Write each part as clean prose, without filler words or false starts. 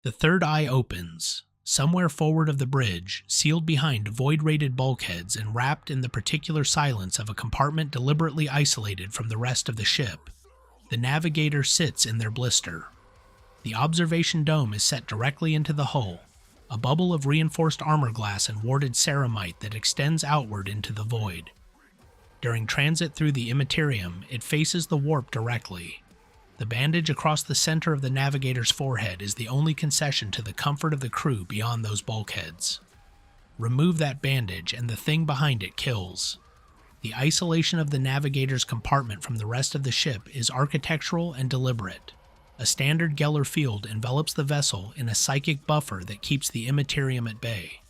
The third eye opens, somewhere forward of the bridge, sealed behind void-rated bulkheads and wrapped in the particular silence of a compartment deliberately isolated from the rest of the ship. The Navigator sits in their blister. The observation dome is set directly into the hull, a bubble of reinforced armor glass and warded ceramite that extends outward into the void. During transit through the Imperium, it faces the warp directly. The bandage across the center of the Navigator's forehead is the only concession to the comfort of the crew beyond those bulkheads. Remove that bandage and the thing behind it kills. The isolation of the Navigator's compartment from the rest of the ship is architectural and deliberate. A standard Geller field envelops the vessel in a psychic buffer that keeps the Imperium at bay.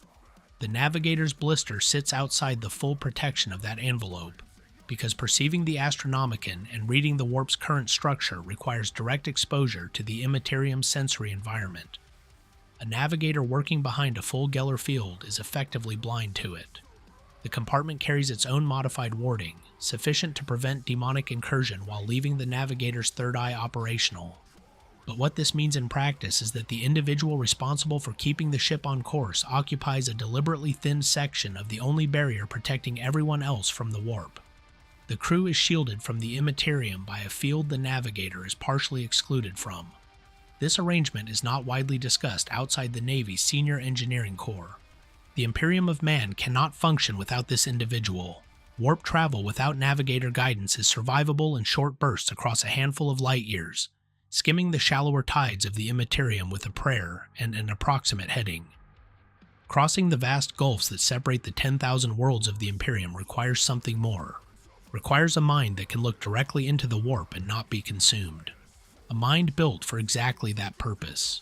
The Navigator's blister sits outside the full protection of that envelope, because perceiving the Astronomican and reading the warp's current structure requires direct exposure to the Imperium's sensory environment. A Navigator working behind a full Geller field is effectively blind to it. The compartment carries its own modified warding, sufficient to prevent demonic incursion while leaving the Navigator's third eye operational. But what this means in practice is that the individual responsible for keeping the ship on course occupies a deliberately thinned section of the only barrier protecting everyone else from the warp. The crew is shielded from the Imperium by a field the Navigator is partially excluded from. This arrangement is not widely discussed outside the Navy's senior engineering corps. The Imperium of Man cannot function without this individual. Warp travel without Navigator guidance is survivable in short bursts across a handful of light years, skimming the shallower tides of the Imperium with a prayer and an approximate heading. Crossing the vast gulfs that separate the 10,000 worlds of the Imperium requires something more. Requires a mind that can look directly into the warp and not be consumed. A mind built for exactly that purpose.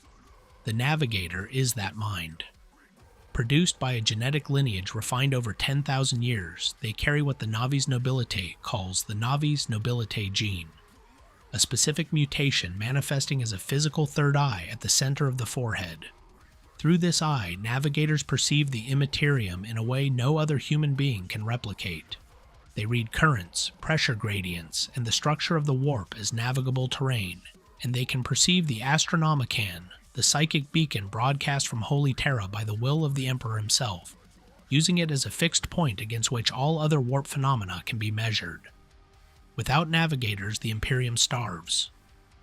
The Navigator is that mind. Produced by a genetic lineage refined over 10,000 years, they carry what the Navis Nobilite calls the Navis Nobilite gene, a specific mutation manifesting as a physical third eye at the center of the forehead. Through this eye, Navigators perceive the Imperium in a way no other human being can replicate. They read currents, pressure gradients, and the structure of the warp as navigable terrain, and they can perceive the Astronomican, the psychic beacon broadcast from Holy Terra by the will of the Emperor himself, using it as a fixed point against which all other warp phenomena can be measured. Without Navigators, the Imperium starves.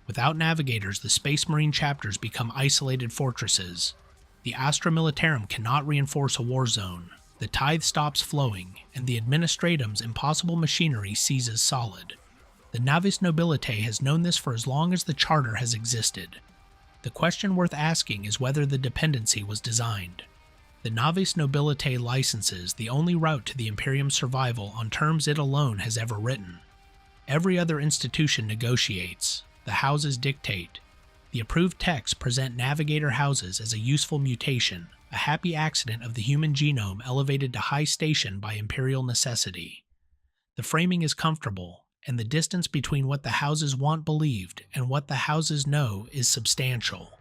Without Navigators, the Space Marine chapters become isolated fortresses. The Astra Militarum cannot reinforce a war zone. The tithe stops flowing, and the Administratum's impossible machinery seizes solid. The Navis Nobilite has known this for as long as the Charter has existed. The question worth asking is whether the dependency was designed. The Navis Nobilite licenses the only route to the Imperium's survival on terms it alone has ever written. Every other institution negotiates. The houses dictate. The approved texts present Navigator houses as a useful mutation, a happy accident of the human genome elevated to high station by imperial necessity. The framing is comfortable, and the distance between what the houses want believed and what the houses know is substantial.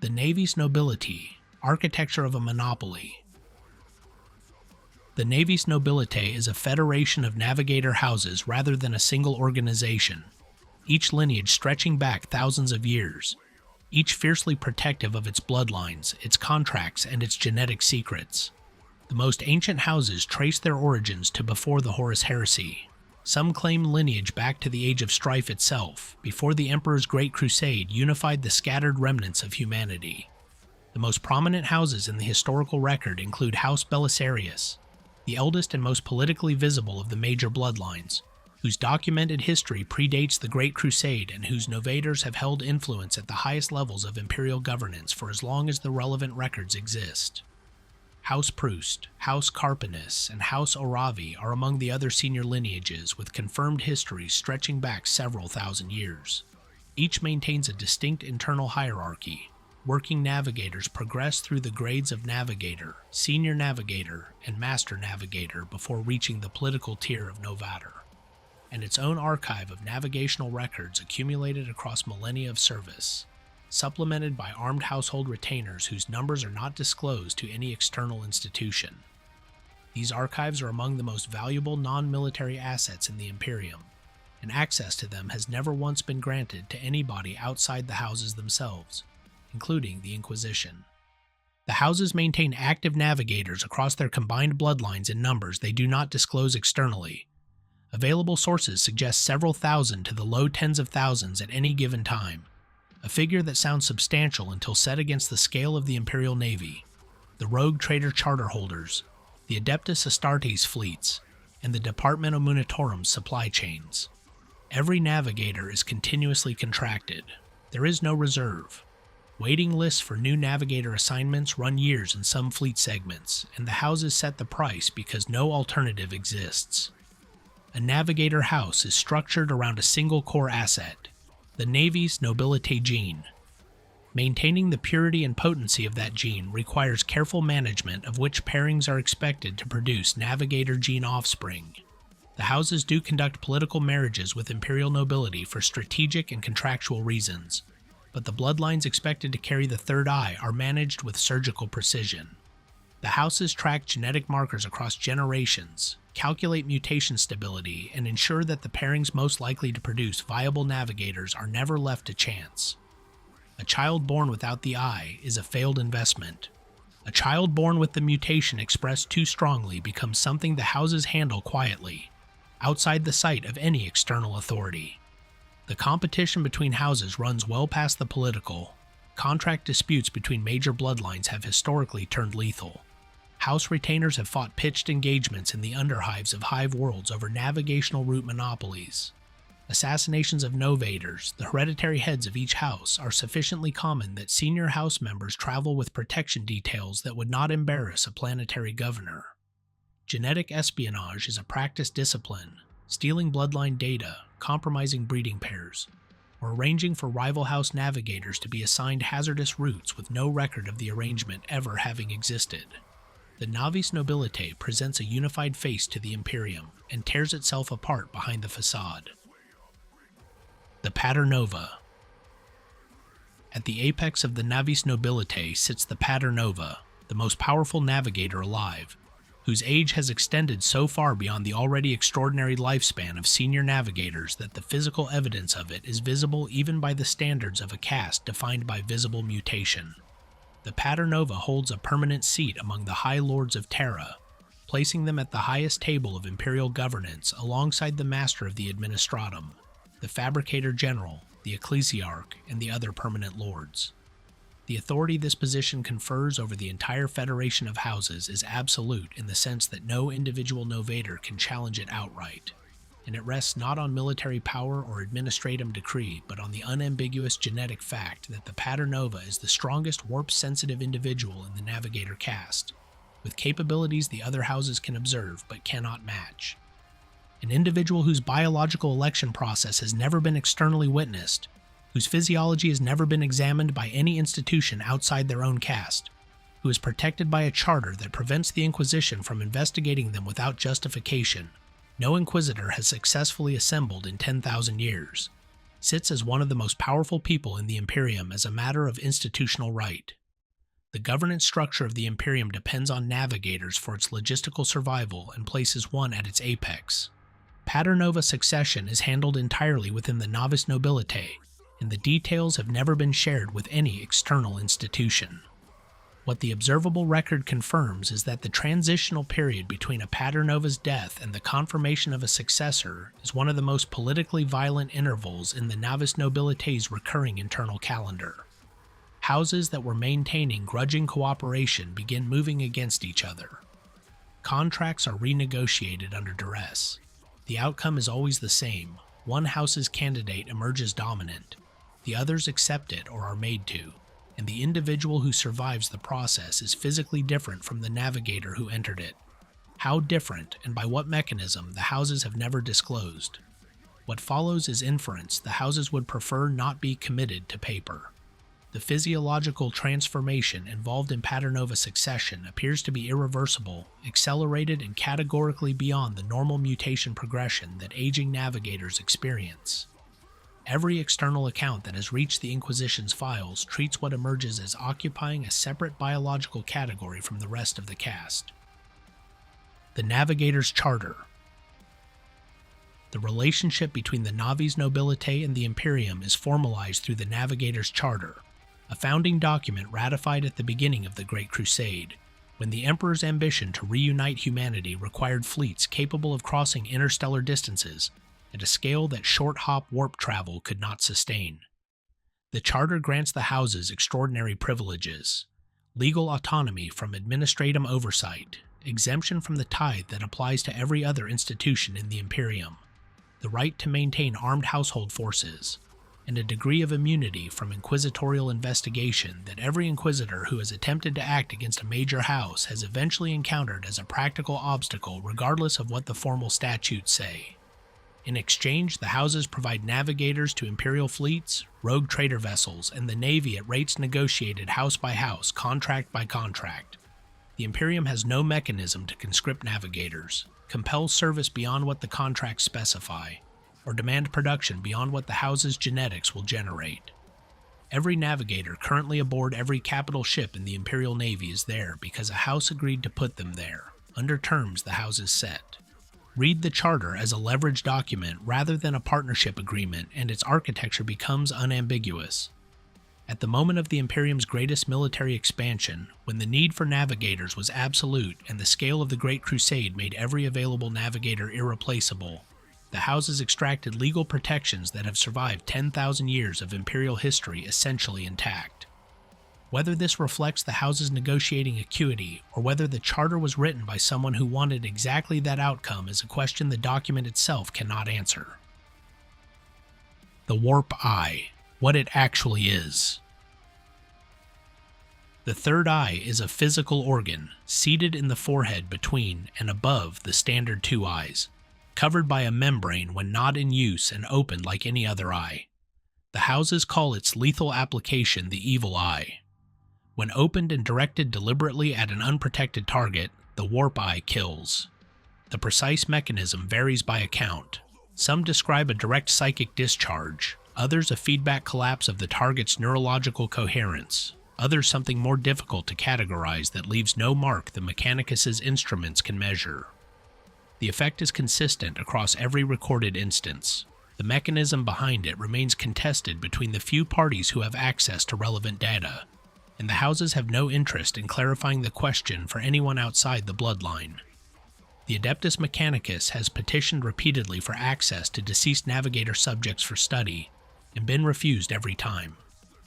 The Navis Nobilite, architecture of a monopoly. The Navis Nobilite is a federation of Navigator houses rather than a single organization, each lineage stretching back thousands of years, each fiercely protective of its bloodlines, its contracts, and its genetic secrets. The most ancient houses trace their origins to before the Horus Heresy. Some claim lineage back to the Age of Strife itself, before the Emperor's Great Crusade unified the scattered remnants of humanity. The most prominent houses in the historical record include House Belisarius, the eldest and most politically visible of the major bloodlines, whose documented history predates the Great Crusade and whose novators have held influence at the highest levels of imperial governance for as long as the relevant records exist. House Proust, House Carpinus, and House Oravi are among the other senior lineages with confirmed histories stretching back several thousand years. Each maintains a distinct internal hierarchy. Working Navigators progress through the grades of Navigator, Senior Navigator, and Master Navigator before reaching the political tier of Novator, and its own archive of navigational records accumulated across millennia of service, supplemented by armed household retainers whose numbers are not disclosed to any external institution. These archives are among the most valuable non-military assets in the Imperium, and access to them has never once been granted to anybody outside the houses themselves, including the Inquisition. The houses maintain active navigators across their combined bloodlines in numbers they do not disclose externally. Available sources suggest several thousand to the low tens of thousands at any given time, a figure that sounds substantial until set against the scale of the Imperial Navy, the rogue trader charter holders, the Adeptus Astartes fleets, and the Departmentum Munitorum's supply chains. Every navigator is continuously contracted. There is no reserve. Waiting lists for new navigator assignments run years in some fleet segments, and the houses set the price because no alternative exists. A navigator house is structured around a single core asset, the Navis Nobilite gene. Maintaining the purity and potency of that gene requires careful management of which pairings are expected to produce navigator gene offspring. The houses do conduct political marriages with Imperial nobility for strategic and contractual reasons, but the bloodlines expected to carry the third eye are managed with surgical precision. The houses track genetic markers across generations, calculate mutation stability, and ensure that the pairings most likely to produce viable navigators are never left to chance. A child born without the eye is a failed investment. A child born with the mutation expressed too strongly becomes something the houses handle quietly, outside the sight of any external authority. The competition between houses runs well past the political. Contract disputes between major bloodlines have historically turned lethal. House retainers have fought pitched engagements in the underhives of hive worlds over navigational route monopolies. Assassinations of novators, the hereditary heads of each house, are sufficiently common that senior house members travel with protection details that would not embarrass a planetary governor. Genetic espionage is a practiced discipline, stealing bloodline data, compromising breeding pairs, or arranging for rival house navigators to be assigned hazardous routes with no record of the arrangement ever having existed. The Navis Nobilite presents a unified face to the Imperium and tears itself apart behind the facade. The Paternova. At the apex of the Navis Nobilite sits the Paternova, the most powerful navigator alive, whose age has extended so far beyond the already extraordinary lifespan of senior navigators that the physical evidence of it is visible even by the standards of a caste defined by visible mutation. The Paternova holds a permanent seat among the High Lords of Terra, placing them at the highest table of Imperial governance alongside the Master of the Administratum, the Fabricator General, the Ecclesiarch, and the other permanent lords. The authority this position confers over the entire federation of houses is absolute in the sense that no individual novator can challenge it outright, and it rests not on military power or administratum decree, but on the unambiguous genetic fact that the Paternova is the strongest warp-sensitive individual in the Navigator caste, with capabilities the other houses can observe but cannot match. An individual whose biological election process has never been externally witnessed, whose physiology has never been examined by any institution outside their own caste, who is protected by a charter that prevents the Inquisition from investigating them without justification, no Inquisitor has successfully assembled in 10,000 years, sits as one of the most powerful people in the Imperium as a matter of institutional right. The governance structure of the Imperium depends on navigators for its logistical survival and places one at its apex. Paternova succession is handled entirely within the Navis Nobilite, and the details have never been shared with any external institution. What the observable record confirms is that the transitional period between a Paternova's death and the confirmation of a successor is one of the most politically violent intervals in the Navis Nobilite's recurring internal calendar. Houses that were maintaining grudging cooperation begin moving against each other. Contracts are renegotiated under duress. The outcome is always the same. One house's candidate emerges dominant. The others accept it or are made to, and the individual who survives the process is physically different from the navigator who entered it. How different and by what mechanism the houses have never disclosed. What follows is inference the houses would prefer not be committed to paper. The physiological transformation involved in Paternova succession appears to be irreversible, accelerated, and categorically beyond the normal mutation progression that aging navigators experience. Every external account that has reached the Inquisition's files treats what emerges as occupying a separate biological category from the rest of the caste. The Navigator's Charter. The relationship between the Navis Nobilite and the Imperium is formalized through the Navigator's Charter, a founding document ratified at the beginning of the Great Crusade, when the Emperor's ambition to reunite humanity required fleets capable of crossing interstellar distances at a scale that short-hop warp travel could not sustain. The Charter grants the houses extraordinary privileges: legal autonomy from administrative oversight, exemption from the tithe that applies to every other institution in the Imperium, the right to maintain armed household forces, and a degree of immunity from inquisitorial investigation that every inquisitor who has attempted to act against a major house has eventually encountered as a practical obstacle regardless of what the formal statutes say. In exchange, the houses provide navigators to Imperial fleets, rogue trader vessels, and the Navy at rates negotiated house by house, contract by contract. The Imperium has no mechanism to conscript navigators, compel service beyond what the contracts specify, or demand production beyond what the house's genetics will generate. Every navigator currently aboard every capital ship in the Imperial Navy is there because a house agreed to put them there, under terms the houses set. Read the Charter as a leveraged document rather than a partnership agreement, and its architecture becomes unambiguous. At the moment of the Imperium's greatest military expansion, when the need for navigators was absolute and the scale of the Great Crusade made every available navigator irreplaceable, the houses extracted legal protections that have survived 10,000 years of Imperial history essentially intact. Whether this reflects the house's negotiating acuity or whether the Charter was written by someone who wanted exactly that outcome is a question the document itself cannot answer. The Warp Eye, what it actually is. The third eye is a physical organ seated in the forehead between and above the standard two eyes, covered by a membrane when not in use and opened like any other eye. The houses call its lethal application the evil eye. When opened and directed deliberately at an unprotected target, the warp eye kills. The precise mechanism varies by account. Some describe a direct psychic discharge, others a feedback collapse of the target's neurological coherence, others something more difficult to categorize that leaves no mark the Mechanicus's instruments can measure. The effect is consistent across every recorded instance. The mechanism behind it remains contested between the few parties who have access to relevant data, and the houses have no interest in clarifying the question for anyone outside the bloodline. The Adeptus Mechanicus has petitioned repeatedly for access to deceased navigator subjects for study, and been refused every time.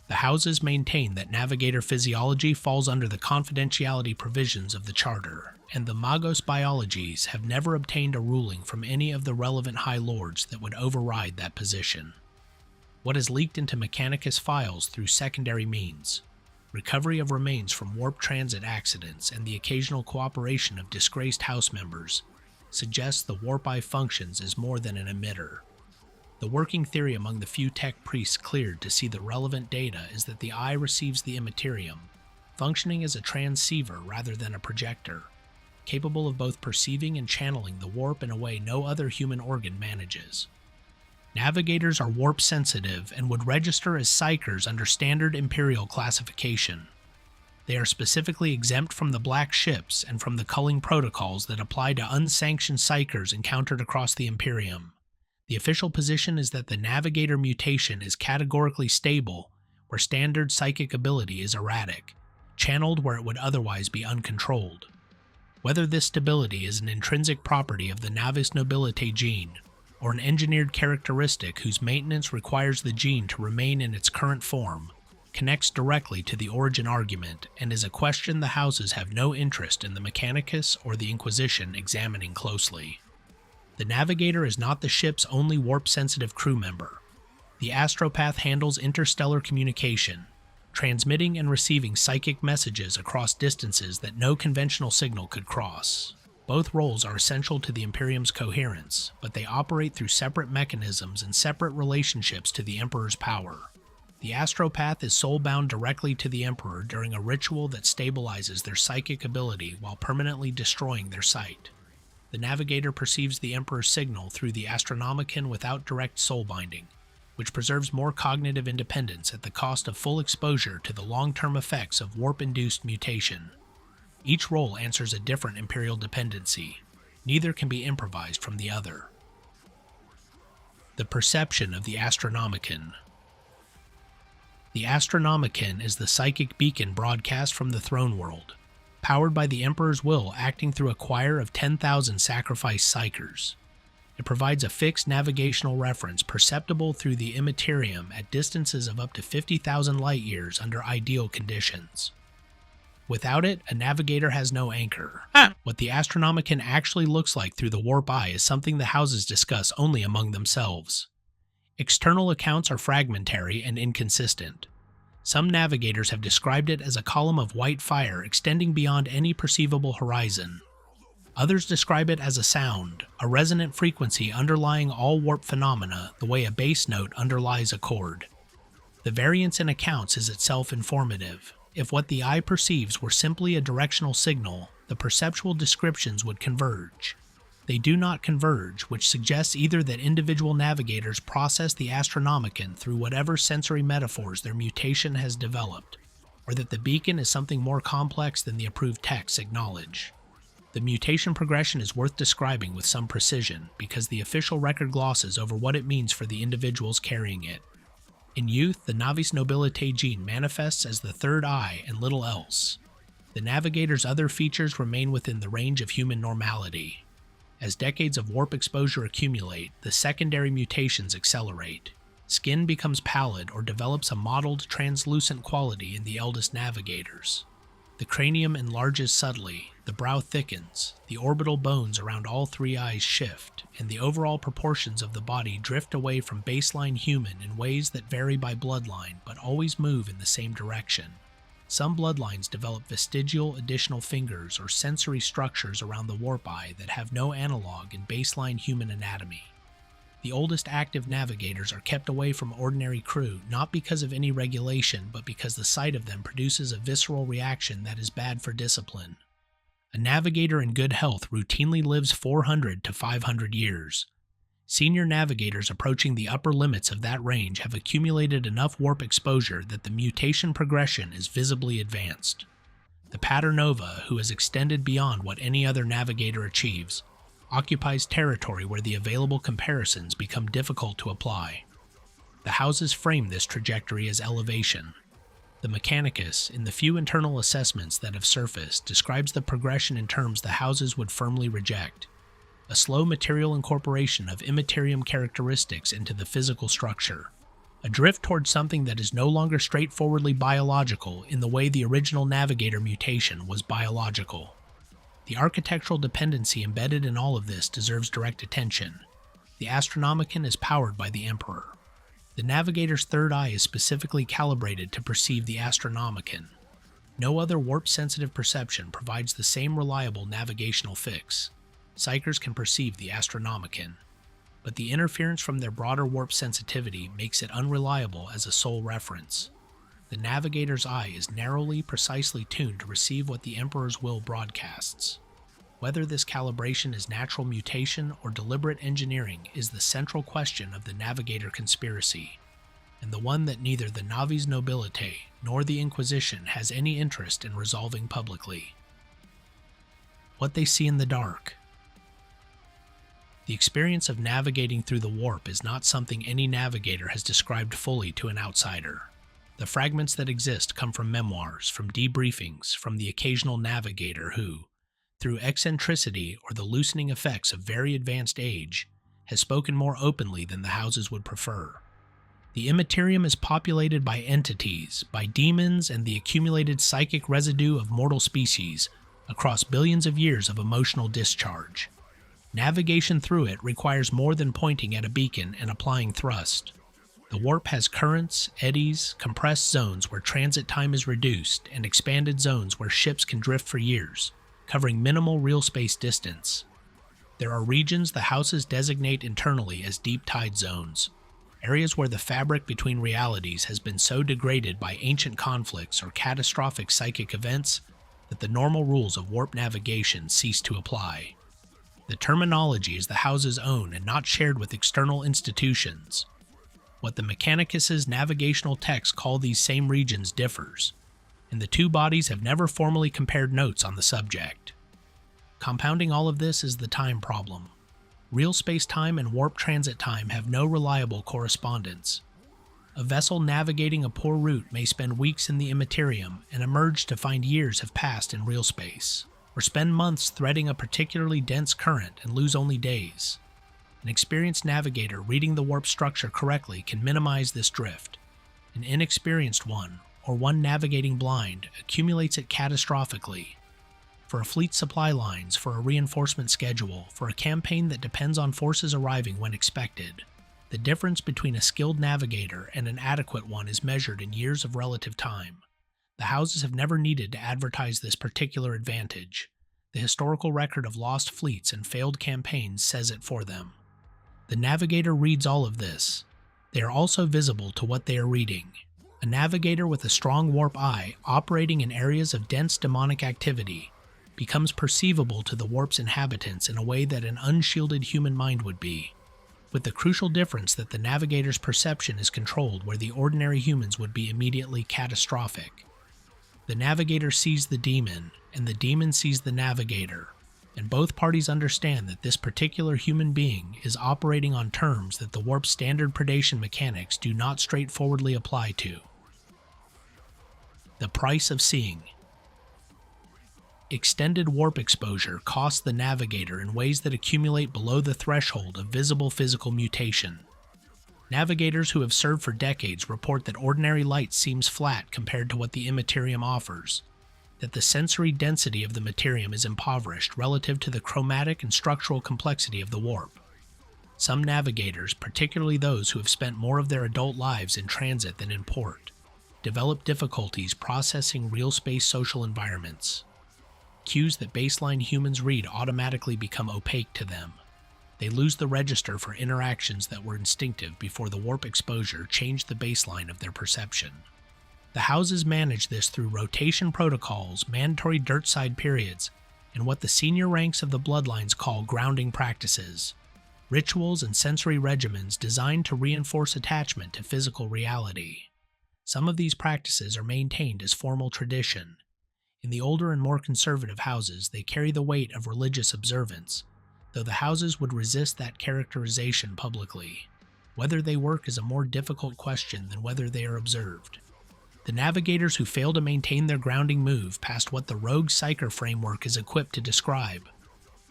The houses maintain that navigator physiology falls under the confidentiality provisions of the Charter, and the Magos biologies have never obtained a ruling from any of the relevant High Lords that would override that position. What is leaked into Mechanicus files through secondary means, recovery of remains from warp transit accidents, and the occasional cooperation of disgraced house members, suggests the warp eye functions as more than an emitter. The working theory among the few tech priests cleared to see the relevant data is that the eye receives the immaterium, functioning as a transceiver rather than a projector, capable of both perceiving and channeling the warp in a way no other human organ manages. Navigators are warp sensitive and would register as psychers under standard Imperial classification. They are specifically exempt from the black ships and from the culling protocols that apply to unsanctioned psychers encountered across the Imperium. The official position is that the Navigator mutation is categorically stable, where standard psychic ability is erratic, channeled where it would otherwise be uncontrolled. Whether this stability is an intrinsic property of the Navis Nobilite gene, or an engineered characteristic whose maintenance requires the gene to remain in its current form, connects directly to the origin argument and is a question the houses have no interest in the Mechanicus or the Inquisition examining closely. The Navigator is not the ship's only warp-sensitive crew member. The astropath handles interstellar communication, transmitting and receiving psychic messages across distances that no conventional signal could cross. Both roles are essential to the Imperium's coherence, but they operate through separate mechanisms and separate relationships to the Emperor's power. The astropath is soul-bound directly to the Emperor during a ritual that stabilizes their psychic ability while permanently destroying their sight. The Navigator perceives the Emperor's signal through the Astronomican without direct soul binding, which preserves more cognitive independence at the cost of full exposure to the long-term effects of warp-induced mutation. Each role answers a different Imperial dependency. Neither can be improvised from the other. The perception of the Astronomican. The Astronomican is the psychic beacon broadcast from the throne world, powered by the Emperor's will acting through a choir of 10,000 sacrificed psychers. It provides a fixed navigational reference perceptible through the Imperium at distances of up to 50,000 light-years under ideal conditions. Without it, a navigator has no anchor. What the Astronomican actually looks like through the warp eye is something the houses discuss only among themselves. External accounts are fragmentary and inconsistent. Some navigators have described it as a column of white fire extending beyond any perceivable horizon. Others describe it as a sound, a resonant frequency underlying all warp phenomena the way a bass note underlies a chord. The variance in accounts is itself informative. If what the eye perceives were simply a directional signal, the perceptual descriptions would converge. They do not converge, which suggests either that individual navigators process the Astronomican through whatever sensory metaphors their mutation has developed, or that the beacon is something more complex than the approved texts acknowledge. The mutation progression is worth describing with some precision because the official record glosses over what it means for the individuals carrying it. In youth, the Navis Nobilite gene manifests as the third eye and little else. The navigator's other features remain within the range of human normality. As decades of warp exposure accumulate, the secondary mutations accelerate. Skin becomes pallid or develops a mottled, translucent quality in the eldest navigators. The cranium enlarges subtly, the brow thickens, the orbital bones around all three eyes shift, and the overall proportions of the body drift away from baseline human in ways that vary by bloodline but always move in the same direction. Some bloodlines develop vestigial additional fingers or sensory structures around the warp eye that have no analog in baseline human anatomy. The oldest active navigators are kept away from ordinary crew not because of any regulation but because the sight of them produces a visceral reaction that is bad for discipline. A navigator in good health routinely lives 400 to 500 years. Senior navigators approaching the upper limits of that range have accumulated enough warp exposure that the mutation progression is visibly advanced. The Paternova, who has extended beyond what any other navigator achieves, occupies territory where the available comparisons become difficult to apply. The houses frame this trajectory as elevation. The Mechanicus, in the few internal assessments that have surfaced, describes the progression in terms the houses would firmly reject. A slow material incorporation of Imperium characteristics into the physical structure. A drift towards something that is no longer straightforwardly biological in the way the original Navigator mutation was biological. The architectural dependency embedded in all of this deserves direct attention. The Astronomican is powered by the Emperor. The Navigator's third eye is specifically calibrated to perceive the Astronomican. No other warp-sensitive perception provides the same reliable navigational fix. Psychers can perceive the Astronomican, but the interference from their broader warp sensitivity makes it unreliable as a sole reference. The Navigator's eye is narrowly, precisely tuned to receive what the Emperor's will broadcasts. Whether this calibration is natural mutation or deliberate engineering is the central question of the Navigator conspiracy, and the one that neither the Navis Nobilite nor the Inquisition has any interest in resolving publicly. What they see in the dark. The experience of navigating through the warp is not something any navigator has described fully to an outsider. The fragments that exist come from memoirs, from debriefings, from the occasional navigator who, through eccentricity or the loosening effects of very advanced age, has spoken more openly than the houses would prefer. The Imperium is populated by entities, by demons and the accumulated psychic residue of mortal species across billions of years of emotional discharge. Navigation through it requires more than pointing at a beacon and applying thrust. The warp has currents, eddies, compressed zones where transit time is reduced, and expanded zones where ships can drift for years, covering minimal real space distance. There are regions the houses designate internally as deep tide zones, areas where the fabric between realities has been so degraded by ancient conflicts or catastrophic psychic events that the normal rules of warp navigation cease to apply. The terminology is the house's own and not shared with external institutions. What the Mechanicus's navigational texts call these same regions differs, and the two bodies have never formally compared notes on the subject. Compounding all of this is the time problem. Real space-time and warp transit time have no reliable correspondence. A vessel navigating a poor route may spend weeks in the Imperium and emerge to find years have passed in real space, or spend months threading a particularly dense current and lose only days. An experienced navigator reading the warp structure correctly can minimize this drift. An inexperienced one, or one navigating blind, accumulates it catastrophically. For a fleet supply lines, for a reinforcement schedule, for a campaign that depends on forces arriving when expected, the difference between a skilled navigator and an adequate one is measured in years of relative time. The houses have never needed to advertise this particular advantage. The historical record of lost fleets and failed campaigns says it for them. The navigator reads all of this. They are also visible to what they are reading. A navigator with a strong warp eye, operating in areas of dense demonic activity, becomes perceivable to the warp's inhabitants in a way that an unshielded human mind would be, with the crucial difference that the navigator's perception is controlled where the ordinary humans would be immediately catastrophic. The navigator sees the demon, and the demon sees the navigator, and both parties understand that this particular human being is operating on terms that the warp's standard predation mechanics do not straightforwardly apply to. The price of seeing. Extended warp exposure costs the navigator in ways that accumulate below the threshold of visible physical mutation. Navigators who have served for decades report that ordinary light seems flat compared to what the Imperium offers, that the sensory density of the Imperium is impoverished relative to the chromatic and structural complexity of the warp. Some navigators, particularly those who have spent more of their adult lives in transit than in port, develop difficulties processing real space social environments. Cues that baseline humans read automatically become opaque to them. They lose the register for interactions that were instinctive before the warp exposure changed the baseline of their perception. The houses manage this through rotation protocols, mandatory dirt side periods, and what the senior ranks of the bloodlines call grounding practices, rituals and sensory regimens designed to reinforce attachment to physical reality. Some of these practices are maintained as formal tradition. In the older and more conservative houses, they carry the weight of religious observance, though the houses would resist that characterization publicly. Whether they work is a more difficult question than whether they are observed. The navigators who fail to maintain their grounding move past what the rogue psyker framework is equipped to describe.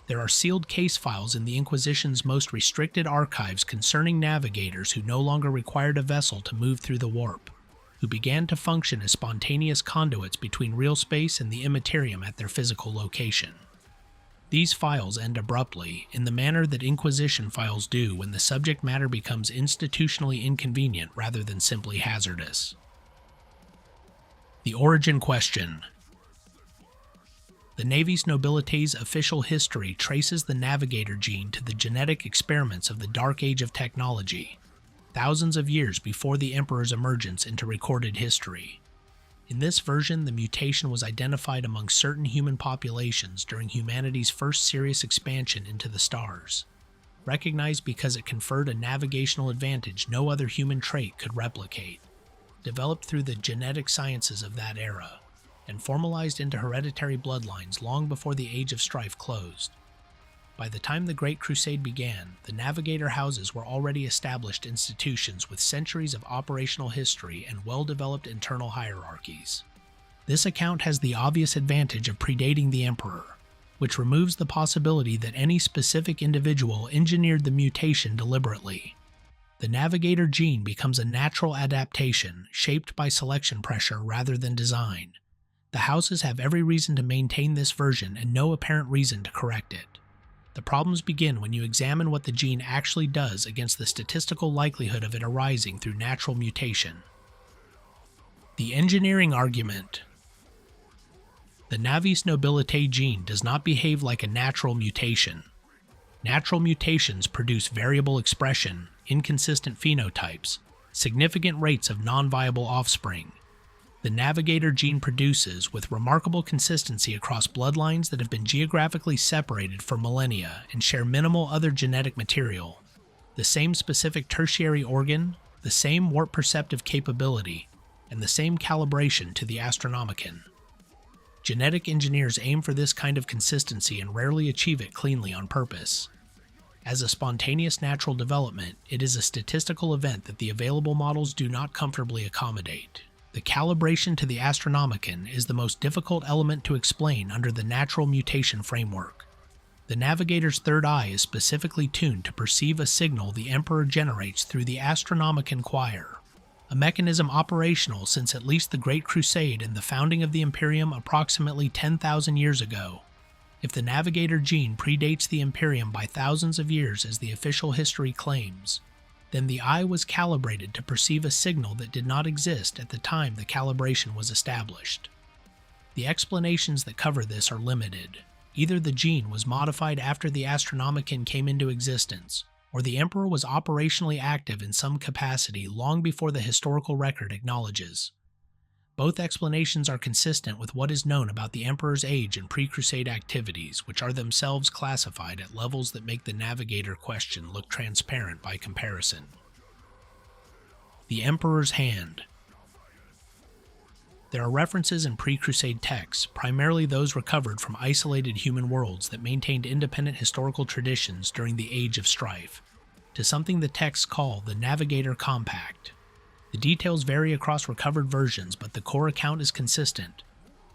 There are sealed case files in the Inquisition's most restricted archives concerning navigators who no longer required a vessel to move through the warp, who began to function as spontaneous conduits between real space and the Imperium at their physical location. These files end abruptly, in the manner that Inquisition files do when the subject matter becomes institutionally inconvenient rather than simply hazardous. The origin question. The Navis Nobilite's official history traces the Navigator gene to the genetic experiments of the Dark Age of technology, thousands of years before the Emperor's emergence into recorded history. In this version, the mutation was identified among certain human populations during humanity's first serious expansion into the stars, recognized because it conferred a navigational advantage no other human trait could replicate, developed through the genetic sciences of that era, and formalized into hereditary bloodlines long before the Age of Strife closed. By the time the Great Crusade began, the Navigator houses were already established institutions with centuries of operational history and well-developed internal hierarchies. This account has the obvious advantage of predating the Emperor, which removes the possibility that any specific individual engineered the mutation deliberately. The Navigator gene becomes a natural adaptation, shaped by selection pressure rather than design. The houses have every reason to maintain this version and no apparent reason to correct it. The problems begin when you examine what the gene actually does against the statistical likelihood of it arising through natural mutation. The engineering argument. The Navis Nobilite gene does not behave like a natural mutation. Natural mutations produce variable expression, inconsistent phenotypes, significant rates of non-viable offspring. The Navigator gene produces, with remarkable consistency across bloodlines that have been geographically separated for millennia and share minimal other genetic material, the same specific tertiary organ, the same warp perceptive capability, and the same calibration to the Astronomican. Genetic engineers aim for this kind of consistency and rarely achieve it cleanly on purpose. As a spontaneous natural development, it is a statistical event that the available models do not comfortably accommodate. The calibration to the Astronomican is the most difficult element to explain under the natural mutation framework. The Navigator's third eye is specifically tuned to perceive a signal the Emperor generates through the Astronomican choir, a mechanism operational since at least the Great Crusade and the founding of the Imperium approximately 10,000 years ago. If the Navigator gene predates the Imperium by thousands of years as the official history claims, then the eye was calibrated to perceive a signal that did not exist at the time the calibration was established. The explanations that cover this are limited. Either the gene was modified after the Astronomican came into existence, or the Emperor was operationally active in some capacity long before the historical record acknowledges. Both explanations are consistent with what is known about the Emperor's age and pre-Crusade activities, which are themselves classified at levels that make the Navigator question look transparent by comparison. The Emperor's Hand. There are references in pre-Crusade texts, primarily those recovered from isolated human worlds that maintained independent historical traditions during the Age of Strife, to something the texts call the Navigator Compact. The details vary across recovered versions, but the core account is consistent.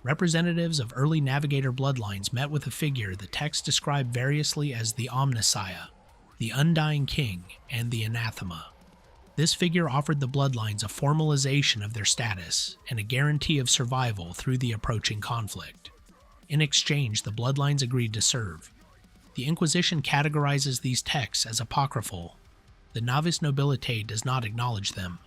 Representatives of early Navigator bloodlines met with a figure the texts describe variously as the Omnissiah, the Undying King, and the Anathema. This figure offered the bloodlines a formalization of their status and a guarantee of survival through the approaching conflict. In exchange, the bloodlines agreed to serve. The Inquisition categorizes these texts as apocryphal. The Navis Nobilite does not acknowledge them.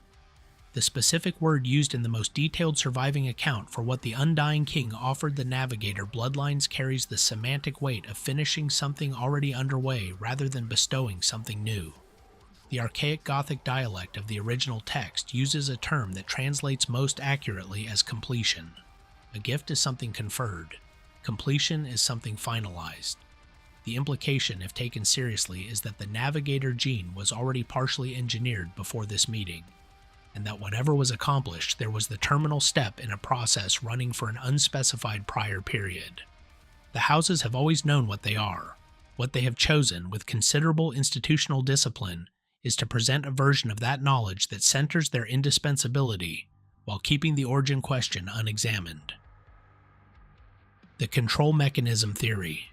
The specific word used in the most detailed surviving account for what the Undying King offered the Navigator bloodlines carries the semantic weight of finishing something already underway rather than bestowing something new. The archaic Gothic dialect of the original text uses a term that translates most accurately as completion. A gift is something conferred. Completion is something finalized. The implication, if taken seriously, is that the Navigator gene was already partially engineered before this meeting, and that whatever was accomplished, there was the terminal step in a process running for an unspecified prior period. The houses have always known what they are. What they have chosen, with considerable institutional discipline, is to present a version of that knowledge that centers their indispensability while keeping the origin question unexamined. The control mechanism theory.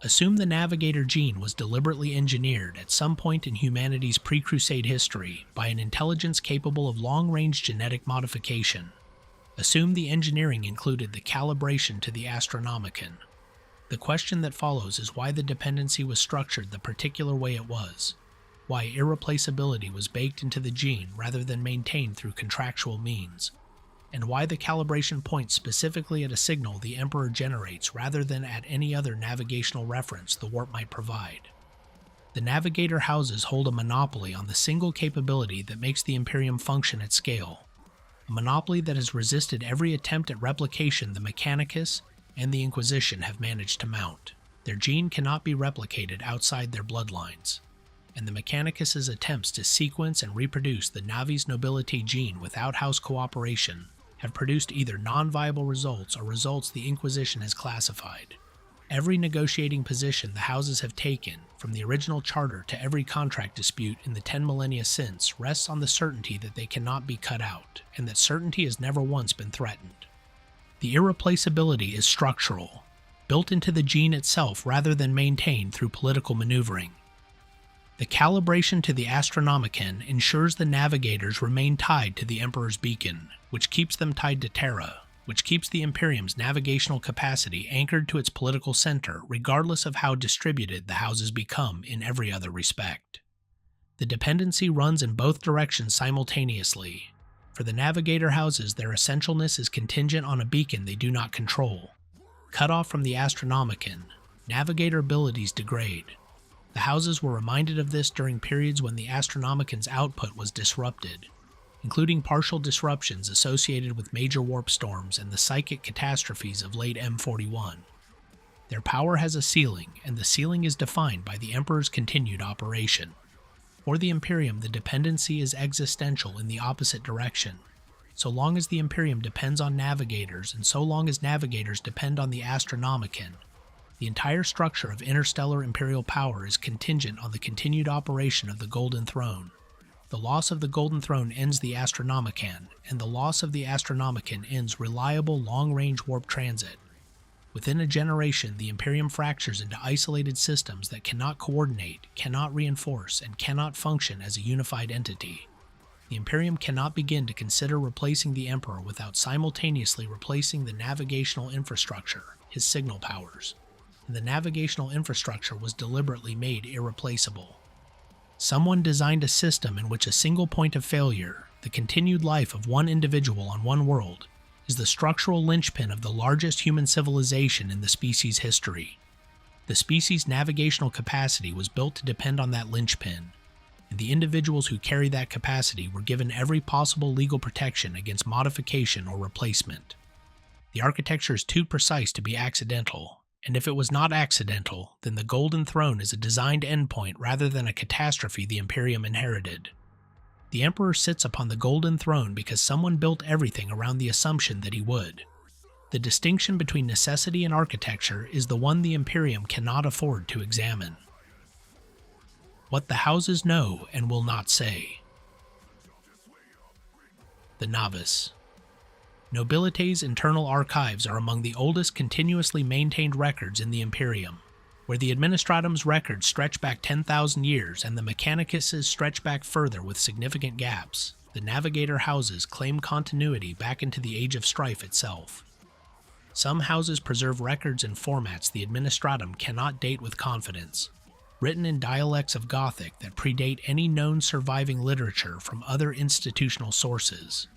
Assume the Navigator gene was deliberately engineered at some point in humanity's pre-Crusade history by an intelligence capable of long-range genetic modification. Assume the engineering included the calibration to the Astronomican. The question that follows is why the dependency was structured the particular way it was, why irreplaceability was baked into the gene rather than maintained through contractual means, and why the calibration points specifically at a signal the Emperor generates rather than at any other navigational reference the warp might provide. The Navigator houses hold a monopoly on the single capability that makes the Imperium function at scale, a monopoly that has resisted every attempt at replication the Mechanicus and the Inquisition have managed to mount. Their gene cannot be replicated outside their bloodlines, and the Mechanicus's attempts to sequence and reproduce the Navis Nobilite gene without house cooperation have produced either non-viable results or results the Inquisition has classified. Every negotiating position the houses have taken, from the original charter to every contract dispute in the 10 millennia since, rests on the certainty that they cannot be cut out, and that certainty has never once been threatened. The irreplaceability is structural, built into the gene itself rather than maintained through political maneuvering. The calibration to the Astronomican ensures the Navigators remain tied to the Emperor's beacon, which keeps them tied to Terra, which keeps the Imperium's navigational capacity anchored to its political center regardless of how distributed the houses become in every other respect. The dependency runs in both directions simultaneously. For the Navigator houses, their essentialness is contingent on a beacon they do not control. Cut off from the Astronomican, Navigator abilities degrade. The houses were reminded of this during periods when the Astronomican's output was disrupted, including partial disruptions associated with major warp storms and the psychic catastrophes of late M41. Their power has a ceiling, and the ceiling is defined by the Emperor's continued operation. For the Imperium, the dependency is existential in the opposite direction. So long as the Imperium depends on Navigators, and so long as Navigators depend on the Astronomican, The entire structure of interstellar imperial power is contingent on the continued operation of the Golden Throne. The loss of the Golden Throne ends the Astronomican, and the loss of the Astronomican ends reliable long-range warp transit. Within a generation, the Imperium fractures into isolated systems that cannot coordinate, cannot reinforce, and cannot function as a unified entity. The Imperium cannot begin to consider replacing the Emperor without simultaneously replacing the navigational infrastructure, his signal powers. And the navigational infrastructure was deliberately made irreplaceable. Someone designed a system in which a single point of failure, the continued life of one individual on one world, is the structural linchpin of the largest human civilization in the species' history. The species' navigational capacity was built to depend on that linchpin, and the individuals who carry that capacity were given every possible legal protection against modification or replacement. The architecture is too precise to be accidental, and if it was not accidental, then the Golden Throne is a designed endpoint rather than a catastrophe the Imperium inherited. The Emperor sits upon the Golden Throne because someone built everything around the assumption that he would. The distinction between necessity and architecture is the one the Imperium cannot afford to examine. What the houses know and will not say. The Navis Nobilite's internal archives are among the oldest continuously maintained records in the Imperium, where the Administratum's records stretch back 10,000 years and the Mechanicus's stretch back further with significant gaps. The Navigator houses claim continuity back into the Age of Strife itself. Some houses preserve records and formats the Administratum cannot date with confidence, written in dialects of Gothic that predate any known surviving literature from other institutional sources.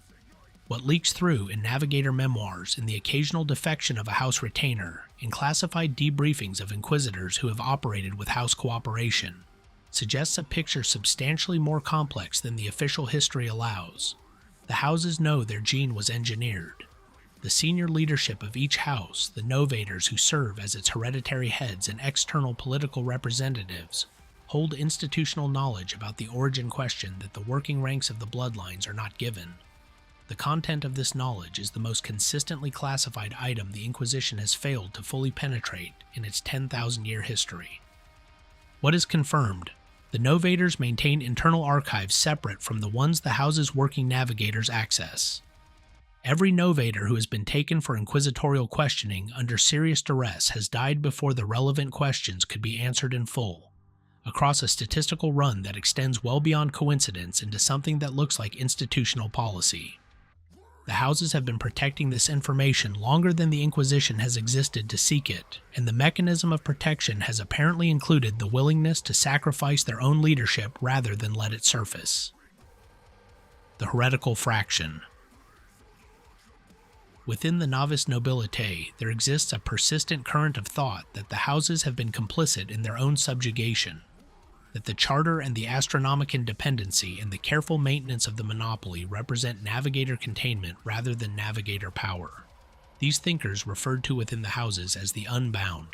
What leaks through in Navigator memoirs, in the occasional defection of a house retainer, in classified debriefings of inquisitors who have operated with house cooperation, suggests a picture substantially more complex than the official history allows. The houses know their gene was engineered. The senior leadership of each house, the Navigators who serve as its hereditary heads and external political representatives, hold institutional knowledge about the origin question that the working ranks of the bloodlines are not given. The content of this knowledge is the most consistently classified item the Inquisition has failed to fully penetrate in its 10,000-year history. What is confirmed? The Navigators maintain internal archives separate from the ones the house's working navigators access. Every Navigator who has been taken for inquisitorial questioning under serious duress has died before the relevant questions could be answered in full, across a statistical run that extends well beyond coincidence into something that looks like institutional policy. The houses have been protecting this information longer than the Inquisition has existed to seek it, and the mechanism of protection has apparently included the willingness to sacrifice their own leadership rather than let it surface. The heretical fraction. Within the Navis Nobilite, there exists a persistent current of thought that the houses have been complicit in their own subjugation, that the Charter and the Astronomican dependency and the careful maintenance of the monopoly represent Navigator containment rather than Navigator power. These thinkers, referred to within the houses as the Unbound,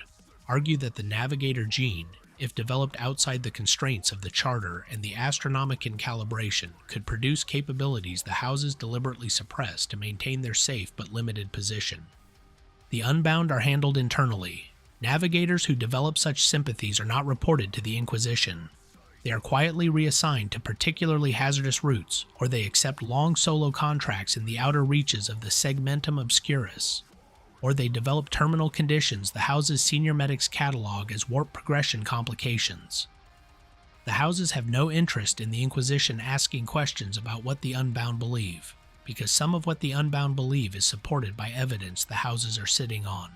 argue that the Navigator gene, if developed outside the constraints of the Charter and the Astronomican calibration, could produce capabilities the houses deliberately suppress to maintain their safe but limited position. The Unbound are handled internally. Navigators who develop such sympathies are not reported to the Inquisition. They are quietly reassigned to particularly hazardous routes, or they accept long solo contracts in the outer reaches of the segmentum obscurus, or they develop terminal conditions the house's senior medics catalog as warp progression complications. The houses have no interest in the Inquisition asking questions about what the Unbound believe, because some of what the Unbound believe is supported by evidence the houses are sitting on.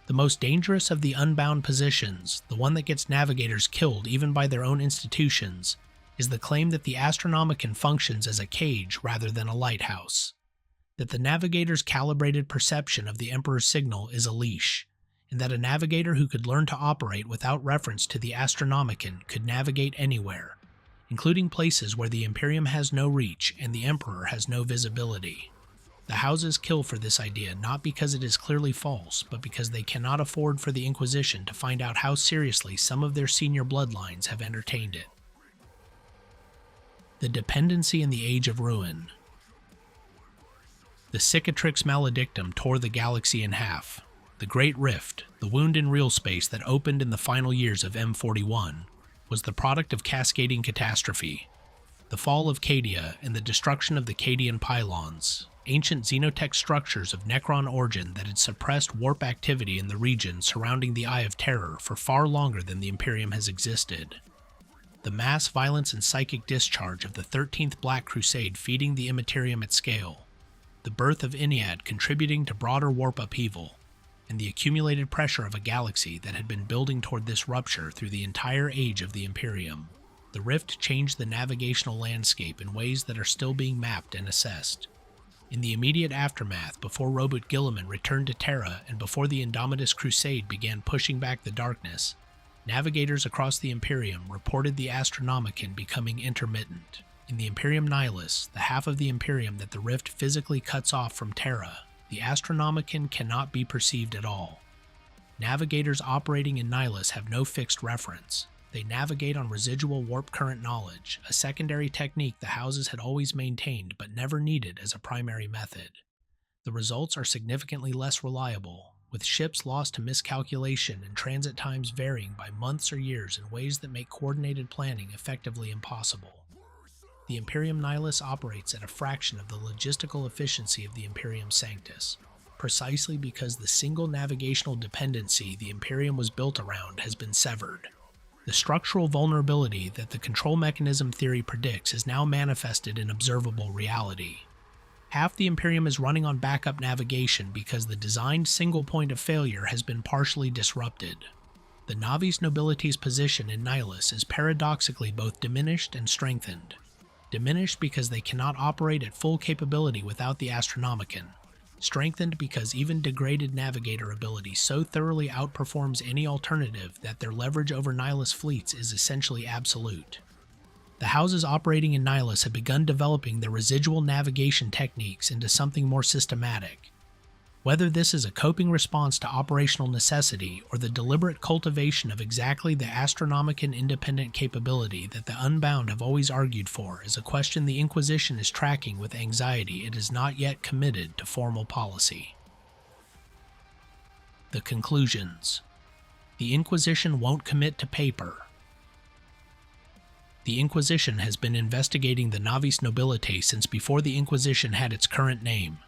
The most dangerous of the Unbound positions, the one that gets Navigators killed even by their own institutions, is the claim that the Astronomican functions as a cage rather than a lighthouse, that the Navigator's calibrated perception of the Emperor's signal is a leash, and that a Navigator who could learn to operate without reference to the Astronomican could navigate anywhere, including places where the Imperium has no reach and the Emperor has no visibility. The houses kill for this idea not because it is clearly false, but because they cannot afford for the Inquisition to find out how seriously some of their senior bloodlines have entertained it. The dependency in the Age of Ruin. The Cicatrix Maledictum tore the galaxy in half. The The Great Rift, the wound in real space that opened in the final years of M41, was the product of cascading catastrophe. The fall of Cadia and the destruction of the Cadian pylons, ancient xenotech structures of Necron origin that had suppressed warp activity in the region surrounding the Eye of Terror for far longer than the Imperium has existed. The mass violence and psychic discharge of the 13th Black Crusade feeding the Immaterium at scale, the birth of Iniad contributing to broader warp upheaval, and the accumulated pressure of a galaxy that had been building toward this rupture through the entire age of the Imperium. The Rift changed the navigational landscape in ways that are still being mapped and assessed. In the immediate aftermath, before Robert Guilliman returned to Terra and before the Indomitus Crusade began pushing back the darkness, navigators across the Imperium reported the Astronomican becoming intermittent. In the Imperium Nihilus, the half of the Imperium that the Rift physically cuts off from Terra, the Astronomican cannot be perceived at all. Navigators operating in Nihilus have no fixed reference. They navigate on residual warp current knowledge, a secondary technique the houses had always maintained but never needed as a primary method. The results are significantly less reliable, with ships lost to miscalculation and transit times varying by months or years in ways that make coordinated planning effectively impossible. The Imperium Nihilus operates at a fraction of the logistical efficiency of the Imperium Sanctus, precisely because the single navigational dependency the Imperium was built around has been severed. The structural vulnerability that the control mechanism theory predicts is now manifested in observable reality. Half the Imperium is running on backup navigation because the designed single point of failure has been partially disrupted. The Navis Nobilite's position in Nihilus is paradoxically both diminished and strengthened. Diminished because they cannot operate at full capability without the Astronomican. Strengthened because even degraded navigator ability so thoroughly outperforms any alternative that their leverage over Nihilus fleets is essentially absolute. The houses operating in Nihilus have begun developing their residual navigation techniques into something more systematic. Whether this is a coping response to operational necessity or the deliberate cultivation of exactly the Astronomican independent capability that the Unbound have always argued for is a question the Inquisition is tracking with anxiety it is not yet committed to formal policy. The conclusions. The Inquisition won't commit to paper. The Inquisition has been investigating the Navis Nobilite since before the Inquisition had its current name.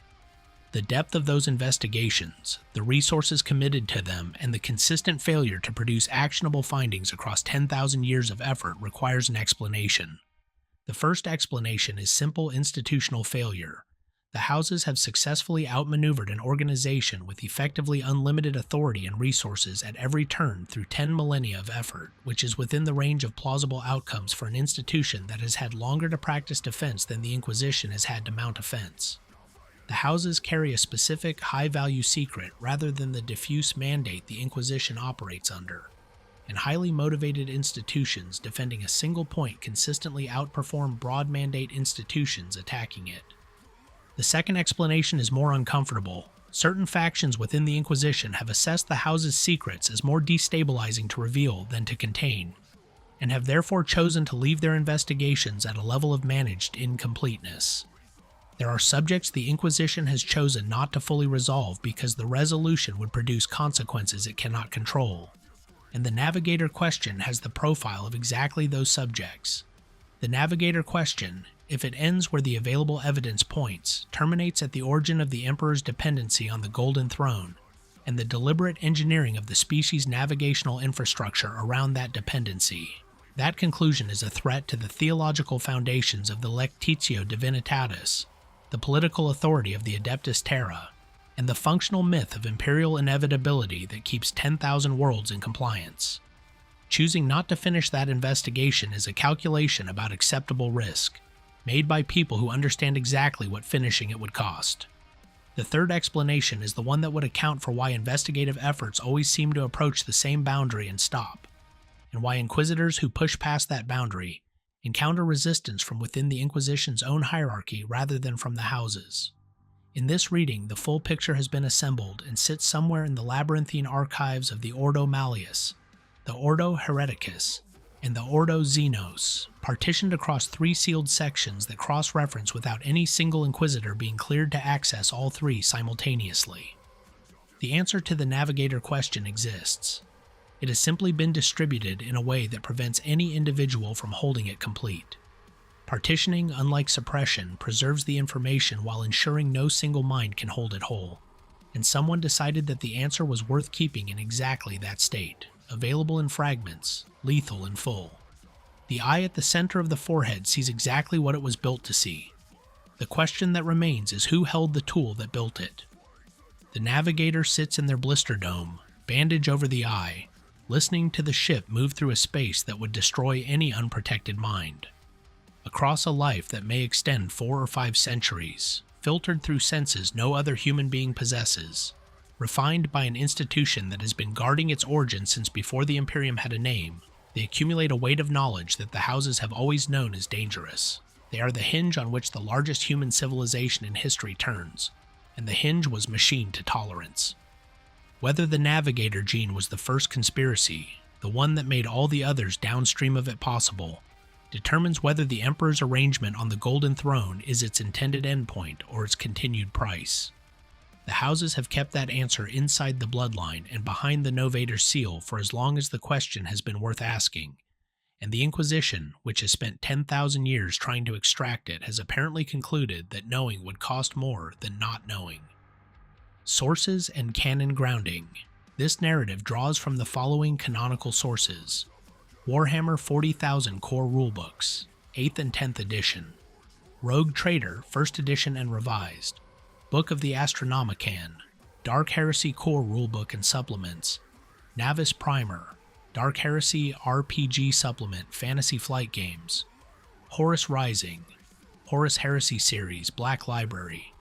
The depth of those investigations, the resources committed to them, and the consistent failure to produce actionable findings across 10,000 years of effort requires an explanation. The first explanation is simple institutional failure. The houses have successfully outmaneuvered an organization with effectively unlimited authority and resources at every turn through 10 millennia of effort, which is within the range of plausible outcomes for an institution that has had longer to practice defense than the Inquisition has had to mount offense. The houses carry a specific, high-value secret rather than the diffuse mandate the Inquisition operates under, and highly motivated institutions defending a single point consistently outperform broad-mandate institutions attacking it. The second explanation is more uncomfortable. Certain factions within the Inquisition have assessed the house's secrets as more destabilizing to reveal than to contain, and have therefore chosen to leave their investigations at a level of managed incompleteness. There are subjects the Inquisition has chosen not to fully resolve because the resolution would produce consequences it cannot control, and the Navigator question has the profile of exactly those subjects. The Navigator question, if it ends where the available evidence points, terminates at the origin of the Emperor's dependency on the Golden Throne, and the deliberate engineering of the species' navigational infrastructure around that dependency. That conclusion is a threat to the theological foundations of the Lectitio Divinitatis, the political authority of the Adeptus Terra, and the functional myth of imperial inevitability that keeps 10,000 worlds in compliance. Choosing not to finish that investigation is a calculation about acceptable risk, made by people who understand exactly what finishing it would cost. The third explanation is the one that would account for why investigative efforts always seem to approach the same boundary and stop, and why inquisitors who push past that boundary encounter resistance from within the Inquisition's own hierarchy rather than from the houses. In this reading, the full picture has been assembled and sits somewhere in the labyrinthine archives of the Ordo Malleus, the Ordo Hereticus, and the Ordo Xenos, partitioned across 3 sealed sections that cross-reference without any single inquisitor being cleared to access all 3 simultaneously. The answer to the Navigator question exists. It has simply been distributed in a way that prevents any individual from holding it complete. Partitioning, unlike suppression, preserves the information while ensuring no single mind can hold it whole. And someone decided that the answer was worth keeping in exactly that state, available in fragments, lethal in full. The eye at the center of the forehead sees exactly what it was built to see. The question that remains is who held the tool that built it. The Navigator sits in their blister dome, bandage over the eye, listening to the ship move through a space that would destroy any unprotected mind. Across a life that may extend 4 or 5 centuries, filtered through senses no other human being possesses, refined by an institution that has been guarding its origin since before the Imperium had a name, they accumulate a weight of knowledge that the houses have always known as dangerous. They are the hinge on which the largest human civilization in history turns, and the hinge was machined to tolerance. Whether the Navigator gene was the first conspiracy, the one that made all the others downstream of it possible, determines whether the Emperor's arrangement on the Golden Throne is its intended endpoint or its continued price. The houses have kept that answer inside the bloodline and behind the Novator seal for as long as the question has been worth asking, and the Inquisition, which has spent 10,000 years trying to extract it, has apparently concluded that knowing would cost more than not knowing. Sources and canon grounding. This narrative draws from the following canonical sources: Warhammer 40,000 core rulebooks, 8th and 10th edition; Rogue Trader, 1st edition and revised; Book of the Astronomican, Dark Heresy core rulebook and supplements; Navis Primer, Dark Heresy RPG supplement Fantasy Flight Games; Horus Rising, Horus Heresy series Black Library;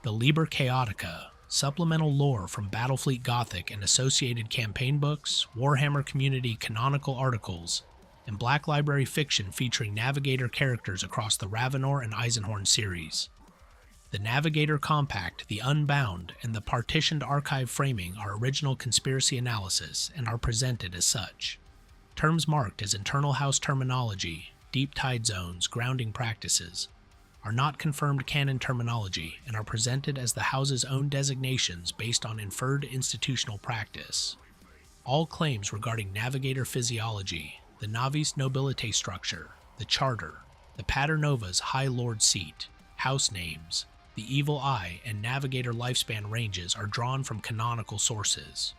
the Liber Chaotica, supplemental lore from Battlefleet Gothic and associated campaign books, Warhammer community canonical articles, and Black Library fiction featuring Navigator characters across the Ravenor and Eisenhorn series. The Navigator Compact, the Unbound, and the partitioned archive framing are original conspiracy analysis and are presented as such. Terms marked as internal house terminology, deep tide zones, grounding practices, are not confirmed canon terminology and are presented as the house's own designations based on inferred institutional practice. All claims regarding Navigator physiology, the Navis Nobilite structure, the charter, the Paternova's High Lord seat, house names, the evil eye, and Navigator lifespan ranges are drawn from canonical sources.